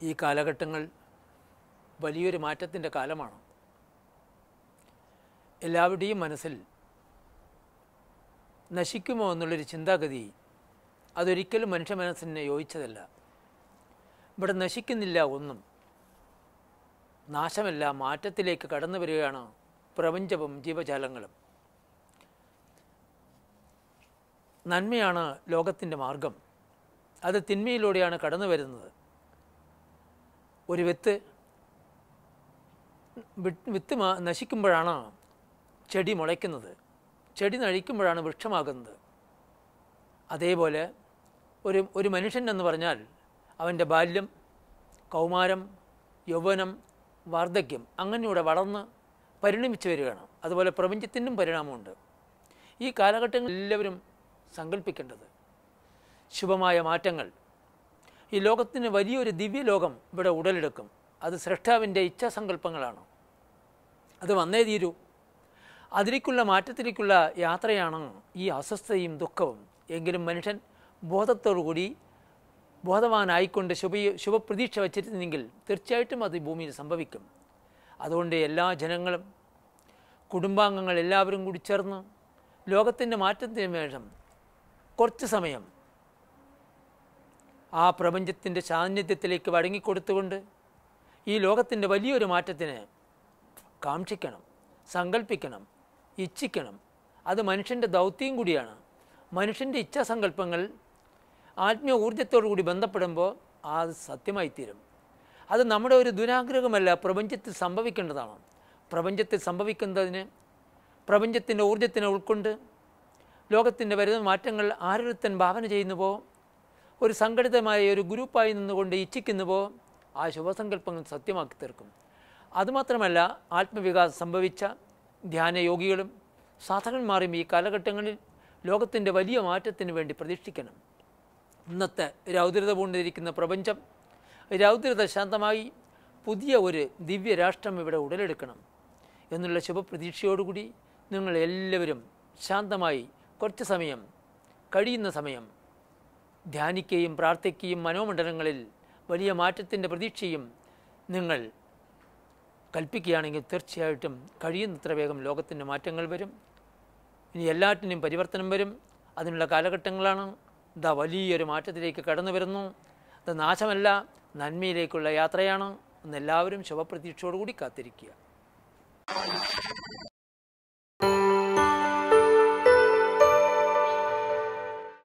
ഈ കാലഘട്ടങ്ങൾ വലിയൊരു മാറ്റത്തിൻ്റെ കാലമാണ്. എല്ലാവരുടെയും മനസ്സിൽ നശിക്കുമോ എന്നുള്ളൊരു ചിന്താഗതി അതൊരിക്കലും മനുഷ്യ മനസ്സിന് യോജിച്ചതല്ല. ഇവിടെ നശിക്കുന്നില്ല ഒന്നും, നാശമല്ല, മാറ്റത്തിലേക്ക് കടന്നു വരികയാണ് പ്രപഞ്ചവും ജീവജാലങ്ങളും. നന്മയാണ് ലോകത്തിൻ്റെ മാർഗം, അത് തിന്മയിലൂടെയാണ് കടന്നു വരുന്നത്. ഒരു വിത്ത് നശിക്കുമ്പോഴാണ് ചെടി മുളയ്ക്കുന്നത്, ചെടി നഴിക്കുമ്പോഴാണ് വൃക്ഷമാകുന്നത്. അതേപോലെ ഒരു മനുഷ്യൻ എന്ന് പറഞ്ഞാൽ അവൻ്റെ ബാല്യം, കൗമാരം, യൗവനം, വാർദ്ധക്യം അങ്ങനെയൂടെ വളർന്ന് പരിണമിച്ചു വരികയാണ്. അതുപോലെ പ്രപഞ്ചത്തിനും പരിണാമമുണ്ട്. ഈ കാലഘട്ടങ്ങളിൽ എല്ലാവരും സങ്കല്പിക്കേണ്ടത് ശുഭമായ മാറ്റങ്ങൾ. ഈ ലോകത്തിന് വലിയൊരു ദിവ്യലോകം ഇവിടെ ഉടലെടുക്കും. അത് സ്രഷ്ടാവിൻ്റെ ഇച്ഛാസങ്കല്പങ്ങളാണ്. അത് വന്നേ തീരൂ. അതിലേക്കുള്ള മാറ്റത്തിലേക്കുള്ള യാത്രയാണ് ഈ അസ്വസ്ഥതയും ദുഃഖവും. എങ്കിലും മനുഷ്യൻ ബോധത്തോടുകൂടി ബോധവാനായിക്കൊണ്ട് ശുഭപ്രതീക്ഷ വച്ചിരുന്നെങ്കിൽ തീർച്ചയായിട്ടും അത് ഭൂമിയിൽ സംഭവിക്കും. അതുകൊണ്ട് എല്ലാ ജനങ്ങളും, കുടുംബാംഗങ്ങൾ എല്ലാവരും കൂടി ചേർന്ന് ലോകത്തിൻ്റെ മാറ്റത്തിന് വേഷം കുറച്ച് സമയം ആ പ്രപഞ്ചത്തിൻ്റെ സാന്നിധ്യത്തിലേക്ക് വഴങ്ങിക്കൊടുത്തുകൊണ്ട് ഈ ലോകത്തിൻ്റെ വലിയൊരു മാറ്റത്തിന് കാക്ഷിക്കണം, സങ്കല്പിക്കണം, ഇച്ഛിക്കണം. അത് മനുഷ്യൻ്റെ ദൗത്യം കൂടിയാണ്. മനുഷ്യൻ്റെ ഇച്ഛാസങ്കല്പങ്ങൾ ആത്മീയ ഊർജ്ജത്തോടുകൂടി ബന്ധപ്പെടുമ്പോൾ അത് സത്യമായിത്തീരും. അത് നമ്മുടെ ഒരു ദുരാഗ്രഹമല്ല, പ്രപഞ്ചത്തിൽ സംഭവിക്കേണ്ടതാണ്. പ്രപഞ്ചത്തിൽ സംഭവിക്കുന്നതിന് പ്രപഞ്ചത്തിൻ്റെ ഊർജ്ജത്തിനെ ഉൾക്കൊണ്ട് ലോകത്തിൻ്റെ വരുന്ന മാറ്റങ്ങൾ ആരൊരുത്തൻ ഭാവന ചെയ്യുന്നുവോ, ഒരു സംഘടിതമായ ഒരു ഗ്രൂപ്പായി നിന്നുകൊണ്ട് ഇച്ഛിക്കുന്നുവോ, ആ ശുഭസങ്കല്പങ്ങൾ സത്യമാക്കി തീർക്കും. അതുമാത്രമല്ല, ആത്മവികാസം സംഭവിച്ച ധ്യാനയോഗികളും സാധകന്മാരും ഈ കാലഘട്ടങ്ങളിൽ ലോകത്തിൻ്റെ വലിയ മാറ്റത്തിന് വേണ്ടി പ്രതീക്ഷിക്കണം. ഇന്നത്തെ രൗദ്രത പൂണ്ടിരിക്കുന്ന പ്രപഞ്ചം രൗദ്രത ശാന്തമായി പുതിയ ഒരു ദിവ്യരാഷ്ട്രം ഇവിടെ ഉടലെടുക്കണം എന്നുള്ള ശുഭപ്രതീക്ഷയോടുകൂടി നിങ്ങൾ എല്ലാവരും ശാന്തമായി കുറച്ച് സമയം, കഴിയുന്ന സമയം ധ്യാനിക്കുകയും പ്രാർത്ഥിക്കുകയും മനോമണ്ഡലങ്ങളിൽ വലിയ മാറ്റത്തിൻ്റെ പ്രതീക്ഷയും നിങ്ങൾ കൽപ്പിക്കുകയാണെങ്കിൽ തീർച്ചയായിട്ടും കഴിയുന്നത്ര വേഗം ലോകത്തിൻ്റെ മാറ്റങ്ങൾ വരും. ഇനി എല്ലാറ്റിനും പരിവർത്തനം വരും. അതിനുള്ള കാലഘട്ടങ്ങളാണ്. ഇതാ വലിയൊരു മാറ്റത്തിലേക്ക് കടന്നു വരുന്നു. അത് നാശമല്ല, നന്മയിലേക്കുള്ള യാത്രയാണ്. എന്നെല്ലാവരും ശുഭപ്രതീക്ഷയോടുകൂടി കാത്തിരിക്കുക.